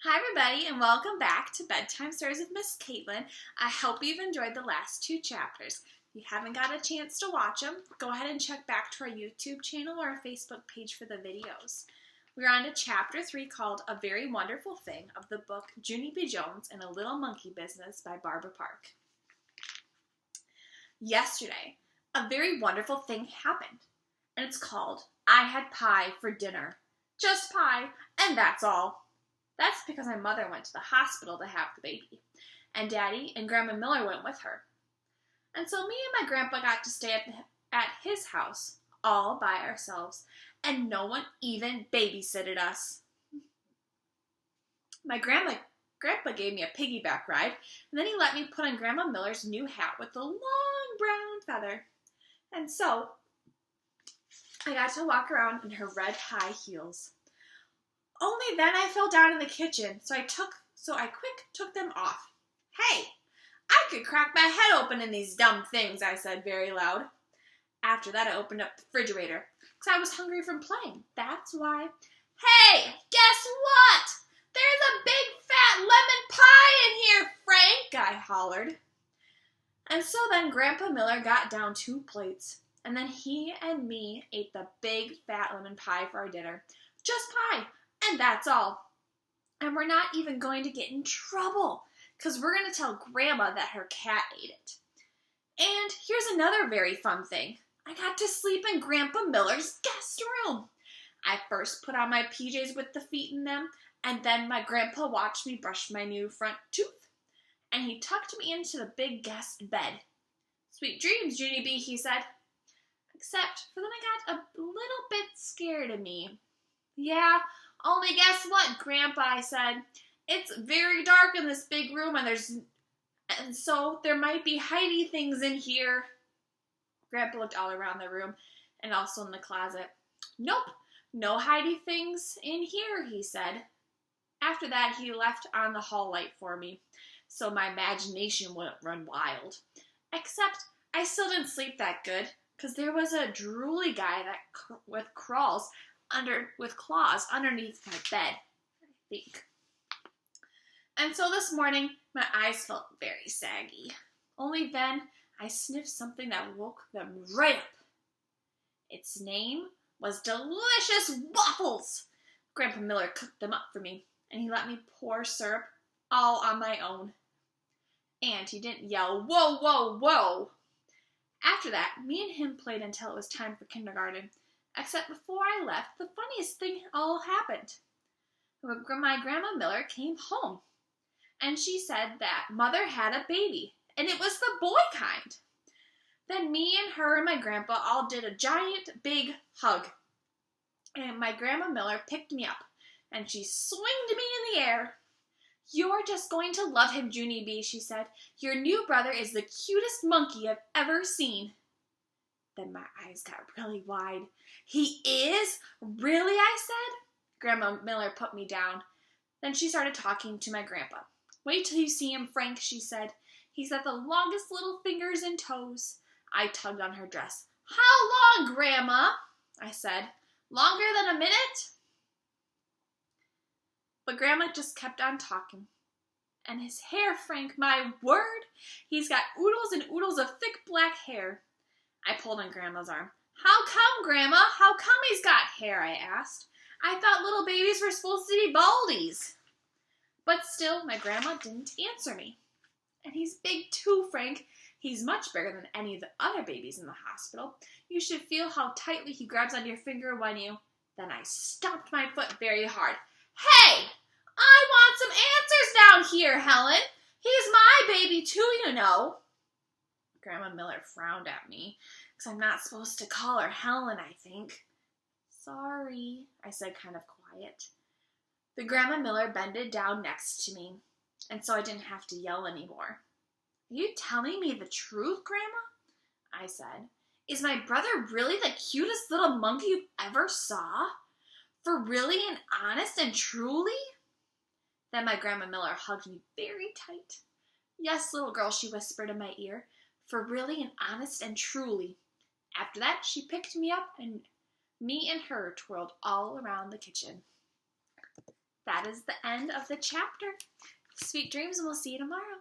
Hi everybody and welcome back to Bedtime Stories with Miss Kaitlyn. I hope you've enjoyed the last two chapters. If you haven't got a chance to watch them, go ahead and check back to our YouTube channel or our Facebook page for the videos. We're on to chapter 3 called A Very Wonderful Thing of the book Junie B. Jones and a Little Monkey Business by Barbara Park. Yesterday, a very wonderful thing happened, and it's called I Had Pie for Dinner. Just pie, and that's all. That's because my mother went to the hospital to have the baby, and Daddy and Grandma Miller went with her. And so me and my grandpa got to stay at his house all by ourselves, and no one even babysitted us. My grandpa gave me a piggyback ride, and then he let me put on Grandma Miller's new hat with the long brown feather. And so I got to walk around in her red high heels. Only then I fell down in the kitchen, so I quick took them off. Hey, I could crack my head open in these dumb things, I said very loud. After that, I opened up the refrigerator, because I was hungry from playing. That's why. Hey, guess what? There's a big fat lemon pie in here, Frank, I hollered. And so then Grandpa Miller got down 2 plates, and then he and me ate the big fat lemon pie for our dinner. Just pie. And that's all. And we're not even going to get in trouble, because we're going to tell Grandma that her cat ate it. And here's another very fun thing. I got to sleep in Grandpa Miller's guest room. I first put on my PJs with the feet in them, and then my grandpa watched me brush my new front tooth, and he tucked me into the big guest bed. Sweet dreams, Junie B., he said. Except for then I got a little bit scared of me. Yeah, only guess what, Grandpa, I said. It's very dark in this big room, and so there might be hidey things in here. Grandpa looked all around the room and also in the closet. Nope, no hidey things in here, he said. After that, he left on the hall light for me, so my imagination wouldn't run wild. Except I still didn't sleep that good, because there was a drooly guy with claws underneath my bed, I think. And so this morning, my eyes felt very saggy. Only then, I sniffed something that woke them right up. Its name was Delicious Waffles. Grandpa Miller cooked them up for me, and he let me pour syrup all on my own. And he didn't yell, whoa, whoa, whoa. After that, me and him played until it was time for kindergarten. Except before I left, the funniest thing all happened. My Grandma Miller came home, and she said that Mother had a baby, and it was the boy kind. Then me and her and my grandpa all did a giant big hug, and my Grandma Miller picked me up, and she swinged me in the air. You're just going to love him, Junie B., she said. Your new brother is the cutest monkey I've ever seen. Then my eyes got really wide. He is? Really, I said? Grandma Miller put me down. Then she started talking to my grandpa. Wait till you see him, Frank, she said. He's got the longest little fingers and toes. I tugged on her dress. How long, Grandma? I said. Longer than a minute? But Grandma just kept on talking. And his hair, Frank, my word! He's got oodles and oodles of thick black hair. I pulled on Grandma's arm. How come, Grandma? How come he's got hair? I asked. I thought little babies were supposed to be baldies. But still, my grandma didn't answer me. And he's big too, Frank. He's much bigger than any of the other babies in the hospital. You should feel how tightly he grabs onto your finger when you... Then I stomped my foot very hard. Hey! I want some answers down here, Helen. He's my baby too, you know. Grandma Miller frowned at me, because I'm not supposed to call her Helen, I think. Sorry, I said kind of quiet. The Grandma Miller bended down next to me, and so I didn't have to yell anymore. Are you telling me the truth, Grandma? I said. Is my brother really the cutest little monkey you ever saw? For really and honest and truly? Then my Grandma Miller hugged me very tight. Yes, little girl, she whispered in my ear. For really and honest and truly. After that, she picked me up, and me and her twirled all around the kitchen. that is the end of the chapter. Sweet dreams, and we'll see you tomorrow.